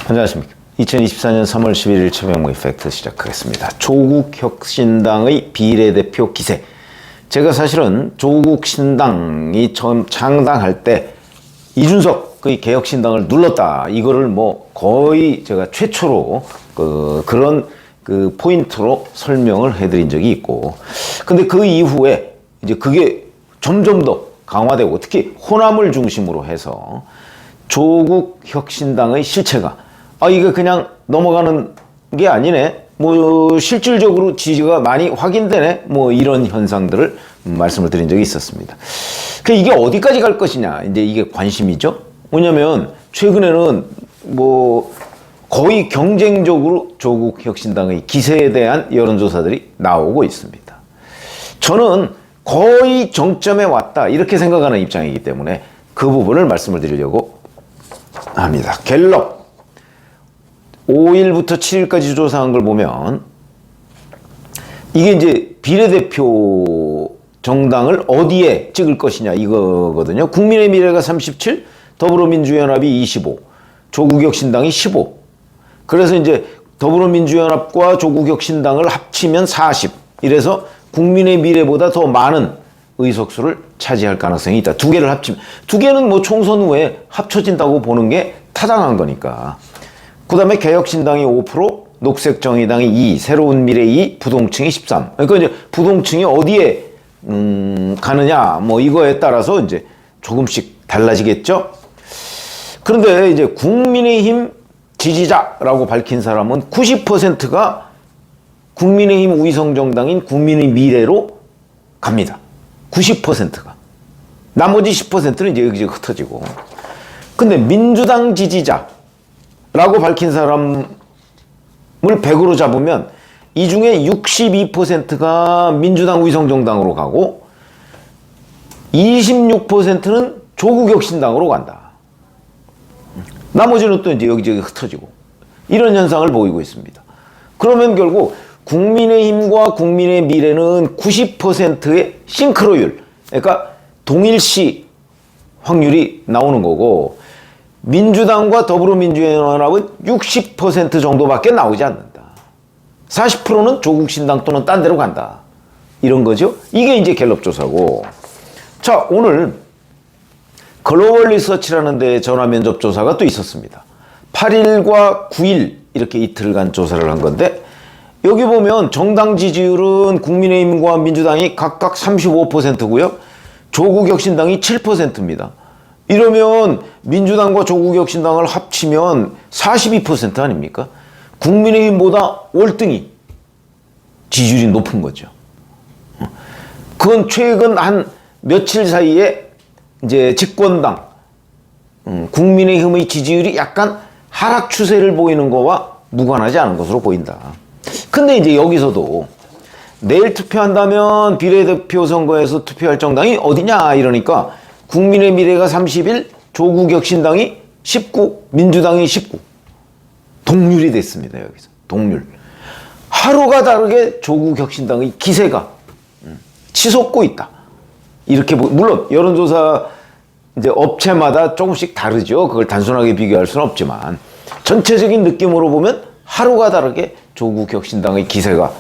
안녕하십니까. 2024년 3월 11일 최명무의 팩트 시작하겠습니다. 조국혁신당의 비례대표 기세. 제가 사실은 조국신당이 처음 창당할 때 이준석의 개혁신당을 눌렀다. 이거를 뭐 거의 제가 최초로 그런 포인트로 설명을 해드린 적이 있고, 근데 그 이후에 이제 그게 점점 더 강화되고, 특히 호남을 중심으로 해서 조국 혁신당의 실체가 이게 그냥 넘어가는 게 아니네, 뭐 실질적으로 지지가 많이 확인되네, 뭐 이런 현상들을 말씀을 드린 적이 있었습니다. 이게 어디까지 갈 것이냐, 이제 이게 관심이죠. 뭐냐면 최근에는 뭐 거의 경쟁적으로 조국 혁신당의 기세에 대한 여론조사들이 나오고 있습니다. 저는 거의 정점에 왔다 이렇게 생각하는 입장이기 때문에 그 부분을 말씀을 드리려고 합니다. 갤럽 5일부터 7일까지 조사한 걸 보면 이게 이제 비례대표 정당을 어디에 찍을 것이냐 이거거든요. 국민의 미래가 37, 더불어민주연합이 25, 조국혁신당이 15. 그래서 이제 더불어민주연합과 조국혁신당을 합치면 40. 이래서 국민의 미래보다 더 많은 의석수를 차지할 가능성이 있다. 두 개를 합치면. 두 개는 뭐 총선 후에 합쳐진다고 보는 게 타당한 거니까. 그 다음에 개혁신당이 5%, 녹색정의당이 2, 새로운미래 2, 부동층이 13. 그러니까 이제 부동층이 어디에 가느냐, 뭐 이거에 따라서 이제 조금씩 달라지겠죠. 그런데 이제 국민의힘 지지자라고 밝힌 사람은 90%가 국민의힘 위성정당인 국민의 미래로 갑니다. 90%가. 나머지 10%는 이제 여기저기 흩어지고. 근데 민주당 지지자라고 밝힌 사람을 100으로 잡으면 이 중에 62%가 민주당 위성정당으로 가고 26%는 조국혁신당으로 간다. 나머지는 또 이제 여기저기 흩어지고 이런 현상을 보이고 있습니다. 그러면 결국 국민의힘과 국민의 미래는 90%의 싱크로율, 그러니까 동일시 확률이 나오는 거고, 민주당과 더불어민주연합은 60% 정도밖에 나오지 않는다. 40%는 조국신당 또는 딴 데로 간다. 이런 거죠. 이게 이제 갤럽 조사고. 자, 오늘 글로벌 리서치라는 데 전화 면접 조사가 또 있었습니다. 8일과 9일 이렇게 이틀간 조사를 한 건데, 여기 보면 정당 지지율은 국민의힘과 민주당이 각각 35%고요. 조국혁신당이 7%입니다. 이러면 민주당과 조국혁신당을 합치면 42% 아닙니까? 국민의힘보다 월등히 지지율이 높은 거죠. 그건 최근 한 며칠 사이에 이제 집권당 국민의힘의 지지율이 약간 하락 추세를 보이는 거와 무관하지 않은 것으로 보인다. 근데 이제 여기서도 내일 투표한다면 비례대표 선거에서 투표할 정당이 어디냐 이러니까 국민의 미래가 31, 조국혁신당이 19, 민주당이 19. 동률이 됐습니다. 여기서 동률. 하루가 다르게 조국혁신당의 기세가 치솟고 있다. 이렇게 물론 여론조사 이제 업체마다 조금씩 다르죠. 그걸 단순하게 비교할 수는 없지만 전체적인 느낌으로 보면 하루가 다르게 조국혁신당의 기세가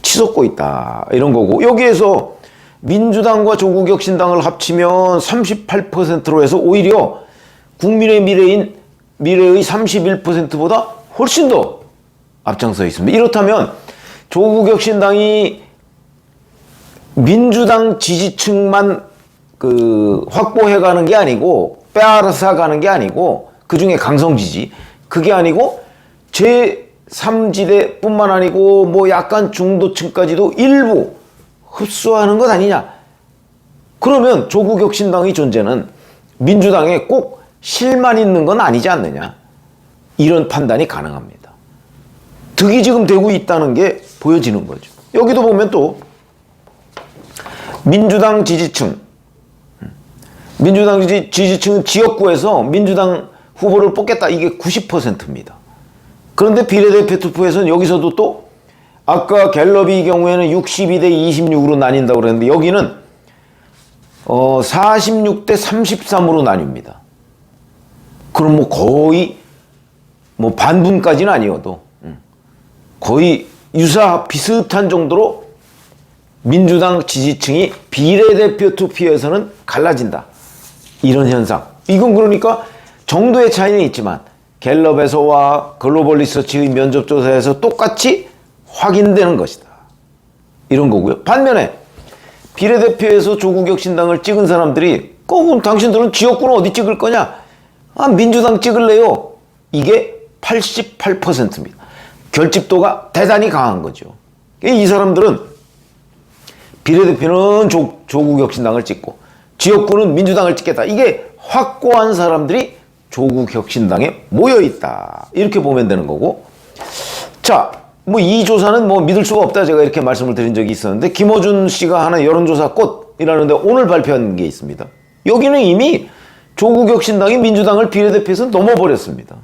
치솟고 있다. 이런 거고, 여기에서 민주당과 조국혁신당을 합치면 38%로 해서 오히려 국민의 미래의 31%보다 훨씬 더 앞장서 있습니다. 이렇다면 조국혁신당이 민주당 지지층만 확보해가는 게 아니고, 빼앗아가는 게 아니고, 그 중에 강성 지지, 그게 아니고 제3지대 뿐만 아니고 뭐 약간 중도층까지도 일부 흡수하는 것 아니냐. 그러면 조국혁신당의 존재는 민주당에 꼭 실만 있는 건 아니지 않느냐. 이런 판단이 가능합니다. 득이 지금 되고 있다는 게 보여지는 거죠. 여기도 보면 또 민주당 지지층은 지역구에서 민주당 후보를 뽑겠다. 이게 90%입니다. 그런데 비례대표 투표에서는 여기서도 또 아까 갤럽의 경우에는 62대 26으로 나뉜다고 그랬는데 여기는 46대 33으로 나뉩니다. 그럼 뭐 거의 뭐 반분까지는 아니어도 거의 비슷한 정도로 민주당 지지층이 비례대표 투표에서는 갈라진다. 이런 현상. 이건 그러니까 정도의 차이는 있지만 갤럽에서와 글로벌 리서치의 면접조사에서 똑같이 확인되는 것이다. 이런 거고요. 반면에 비례대표에서 조국혁신당을 찍은 사람들이 그럼 당신들은 지역구는 어디 찍을 거냐? 아, 민주당 찍을래요. 이게 88%입니다. 결집도가 대단히 강한 거죠. 이 사람들은 비례대표는 조국혁신당을 찍고 지역구는 민주당을 찍겠다. 이게 확고한 사람들이 조국혁신당에 모여있다. 이렇게 보면 되는 거고. 자, 뭐 이 조사는 뭐 믿을 수가 없다. 제가 이렇게 말씀을 드린 적이 있었는데 김어준 씨가 하는 여론조사 꽃이라는데 오늘 발표한 게 있습니다. 여기는 이미 조국혁신당이 민주당을 비례대표에서 넘어버렸습니다.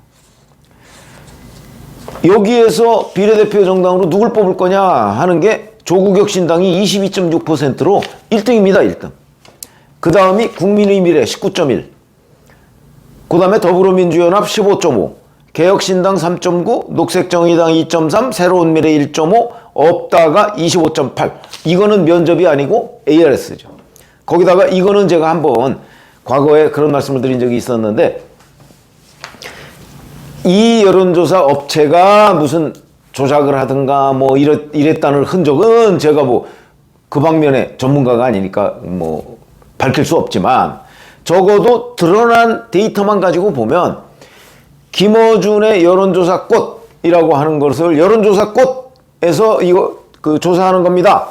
여기에서 비례대표 정당으로 누굴 뽑을 거냐 하는 게 조국혁신당이 22.6%로 1등입니다. 1등. 그 다음이 국민의미래 19.1, 그 다음에 더불어민주연합 15.5, 개혁신당 3.9, 녹색정의당 2.3, 새로운미래 1.5, 없다가 25.8. 이거는 면접이 아니고 ARS죠. 거기다가 이거는 제가 한번 과거에 그런 말씀을 드린 적이 있었는데 이 여론조사 업체가 무슨 조작을 하든가 뭐 이랬다는 흔적은 제가 뭐 그 방면의 전문가가 아니니까 뭐 밝힐 수 없지만 적어도 드러난 데이터만 가지고 보면 김어준의 여론조사 꽃이라고 하는 것을 여론조사 꽃에서 이거 조사하는 겁니다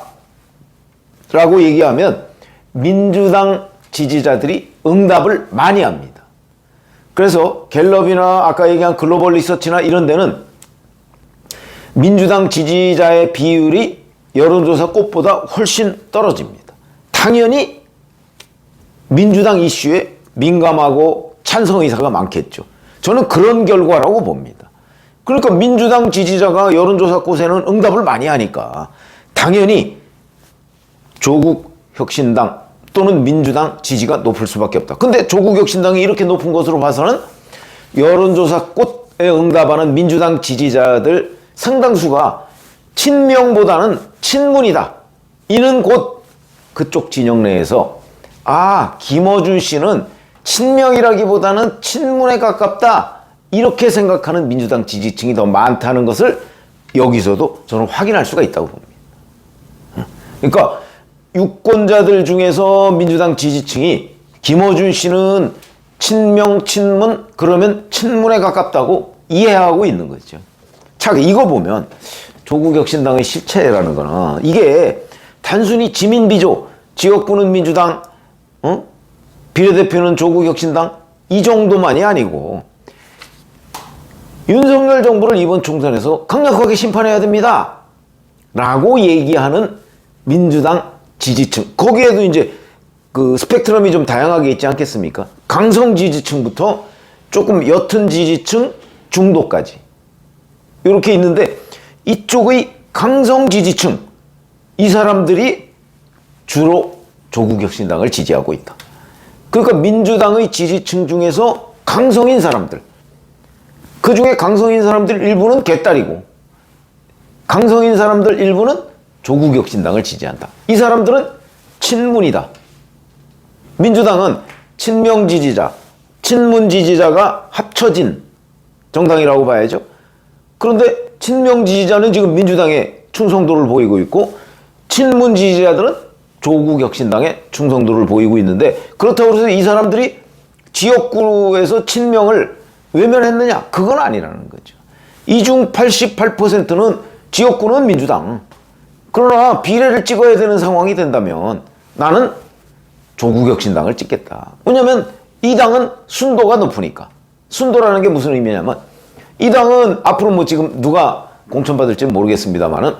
라고 얘기하면 민주당 지지자들이 응답을 많이 합니다. 그래서 갤럽이나 아까 얘기한 글로벌 리서치나 이런 데는 민주당 지지자의 비율이 여론조사 꽃보다 훨씬 떨어집니다. 당연히 민주당 이슈에 민감하고 찬성 의사가 많겠죠. 저는 그런 결과라고 봅니다. 그러니까 민주당 지지자가 여론조사 꽃에는 응답을 많이 하니까 당연히 조국혁신당 또는 민주당 지지가 높을 수밖에 없다. 근데 조국혁신당이 이렇게 높은 것으로 봐서는 여론조사 꽃에 응답하는 민주당 지지자들 상당수가 친명보다는 친문이다. 이는 곧 그쪽 진영 내에서 김어준 씨는 친명이라기보다는 친문에 가깝다. 이렇게 생각하는 민주당 지지층이 더 많다는 것을 여기서도 저는 확인할 수가 있다고 봅니다. 그러니까 유권자들 중에서 민주당 지지층이 김어준 씨는 친명, 친문, 그러면 친문에 가깝다고 이해하고 있는 거죠. 자, 이거 보면 조국혁신당의 실체라는 거는 이게 단순히 지민비조, 지역구는 민주당, 비례대표는 조국혁신당 이 정도만이 아니고 윤석열 정부를 이번 총선에서 강력하게 심판해야 됩니다 라고 얘기하는 민주당 지지층, 거기에도 이제 그 스펙트럼이 좀 다양하게 있지 않겠습니까? 강성 지지층부터 조금 옅은 지지층, 중도까지 이렇게 있는데 이쪽의 강성 지지층, 이 사람들이 주로 조국혁신당을 지지하고 있다. 그러니까 민주당의 지지층 중에서 강성인 사람들, 그 중에 강성인 사람들 일부는 개딸이고 강성인 사람들 일부는 조국혁신당을 지지한다. 이 사람들은 친문이다. 민주당은 친명 지지자, 친문 지지자가 합쳐진 정당이라고 봐야죠. 그런데 친명 지지자는 지금 민주당에 충성도를 보이고 있고 친문 지지자들은 조국혁신당에 충성도를 보이고 있는데 그렇다고 해서 이 사람들이 지역구에서 친명을 외면했느냐? 그건 아니라는 거죠. 이 중 88%는 지역구는 민주당. 그러나 비례를 찍어야 되는 상황이 된다면 나는 조국혁신당을 찍겠다. 왜냐하면 이 당은 순도가 높으니까. 순도라는 게 무슨 의미냐면 이 당은 앞으로 뭐 지금 누가 공천받을지는 모르겠습니다만은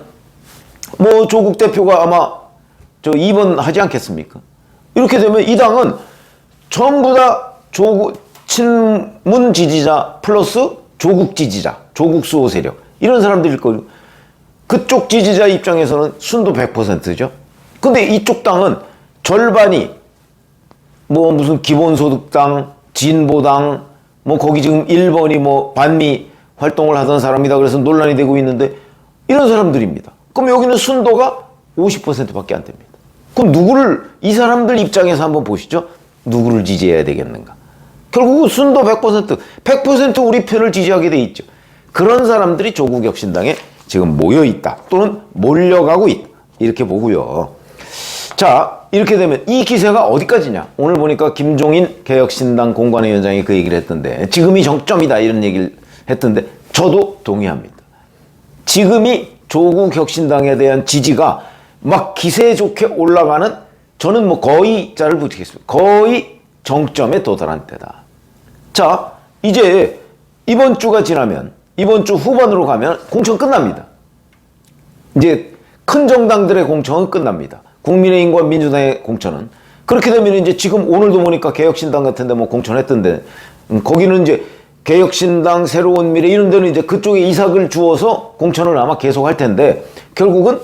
뭐 조국 대표가 아마 2번 하지 않겠습니까? 이렇게 되면 이 당은 전부 다 친문 지지자 플러스 조국 지지자, 조국 수호 세력 이런 사람들일 거고 그쪽 지지자 입장에서는 순도 100%죠. 근데 이쪽 당은 절반이 뭐 무슨 기본소득당, 진보당, 뭐 거기 지금 1번이 뭐 반미 활동을 하던 사람이다 그래서 논란이 되고 있는데 이런 사람들입니다. 그럼 여기는 순도가 50%밖에 안 됩니다. 그럼 이 사람들 입장에서 한번 보시죠. 누구를 지지해야 되겠는가? 결국은 순도 100% 우리 편을 지지하게 돼 있죠. 그런 사람들이 조국혁신당에 지금 모여 있다. 또는 몰려가고 있다. 이렇게 보고요. 자, 이렇게 되면 이 기세가 어디까지냐? 오늘 보니까 김종인 개혁신당 공관위원장이 그 얘기를 했던데 지금이 정점이다 이런 얘기를 했던데 저도 동의합니다. 지금이 조국혁신당에 대한 지지가 막 기세 좋게 올라가는 저는 뭐 거의 자를 붙이겠습니다. 거의 정점에 도달한 때다. 자, 이제 이번 주가 지나면 이번 주 후반으로 가면 공천 끝납니다. 이제 큰 정당들의 공천은 끝납니다. 국민의힘과 민주당의 공천은. 그렇게 되면 이제 지금 오늘도 보니까 개혁신당 같은데 뭐 공천했던데 거기는 이제 개혁신당, 새로운 미래 이런 데는 이제 그쪽에 이삭을 주어서 공천을 아마 계속 할 텐데 결국은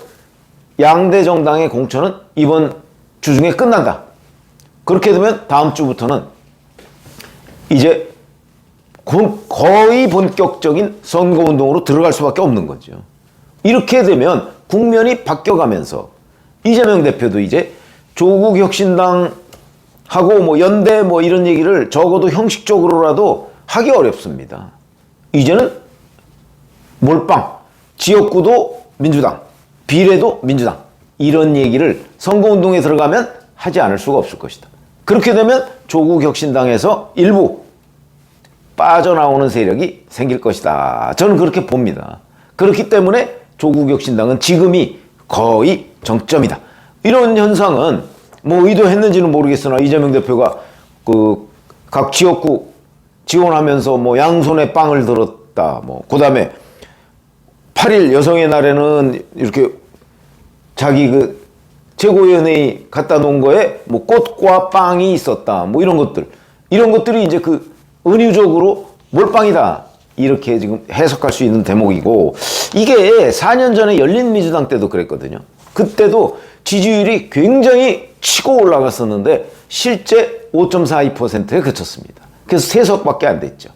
양대 정당의 공천은 이번 주 중에 끝난다. 그렇게 되면 다음 주부터는 이제 거의 본격적인 선거운동으로 들어갈 수밖에 없는 거죠. 이렇게 되면 국면이 바뀌어가면서 이재명 대표도 이제 조국혁신당하고 뭐 연대 뭐 이런 얘기를 적어도 형식적으로라도 하기 어렵습니다. 이제는 몰빵, 지역구도 민주당, 비례도 민주당 이런 얘기를 선거운동에 들어가면 하지 않을 수가 없을 것이다. 그렇게 되면 조국혁신당에서 일부 빠져나오는 세력이 생길 것이다. 저는 그렇게 봅니다. 그렇기 때문에 조국혁신당은 지금이 거의 정점이다. 이런 현상은 뭐 의도했는지는 모르겠으나 이재명 대표가 그 각 지역구 지원하면서 뭐 양손에 빵을 들었다. 뭐 그다음에 8일 여성의 날에는 이렇게 자기 그 최고위원회의 갖다 놓은 거에 뭐 꽃과 빵이 있었다. 뭐 이런 것들이 이제 그 은유적으로 몰빵이다. 이렇게 지금 해석할 수 있는 대목이고 이게 4년 전에 열린민주당 때도 그랬거든요. 그때도 지지율이 굉장히 치고 올라갔었는데 실제 5.42%에 그쳤습니다. 그래서 3석밖에 안 됐죠.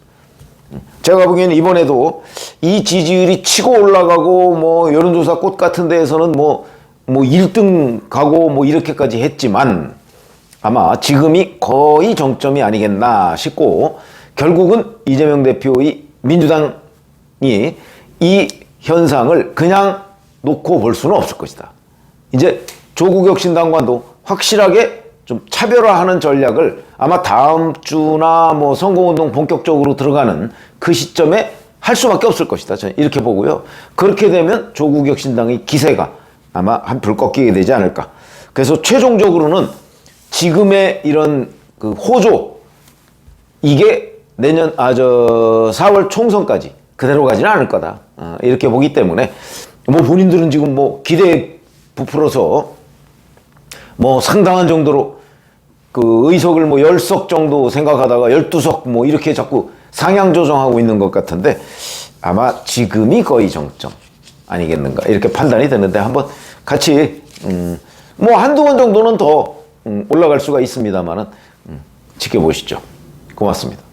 제가 보기에는 이번에도 이 지지율이 치고 올라가고 뭐 여론조사 꽃 같은 데에서는 뭐 1등 가고 뭐 이렇게까지 했지만 아마 지금이 거의 정점이 아니겠나 싶고 결국은 이재명 대표의 민주당이 이 현상을 그냥 놓고 볼 수는 없을 것이다. 이제 조국혁신당과도 확실하게 좀 차별화하는 전략을 아마 다음 주나 뭐 선거운동 본격적으로 들어가는 그 시점에 할 수밖에 없을 것이다. 저는 이렇게 보고요. 그렇게 되면 조국혁신당의 기세가 아마 한풀 꺾이게 되지 않을까. 그래서 최종적으로는 지금의 이런 그 호조 이게 내년 4월 총선까지 그대로 가지는 않을 거다. 이렇게 보기 때문에 뭐 본인들은 지금 뭐 기대에 부풀어서 뭐 상당한 정도로 그 의석을 뭐 10석 정도 생각하다가 12석 뭐 이렇게 자꾸 상향 조정하고 있는 것 같은데 아마 지금이 거의 정점 아니겠는가 이렇게 판단이 되는데 한번 같이 뭐 한두 번 정도는 더 올라갈 수가 있습니다만은 지켜보시죠. 고맙습니다.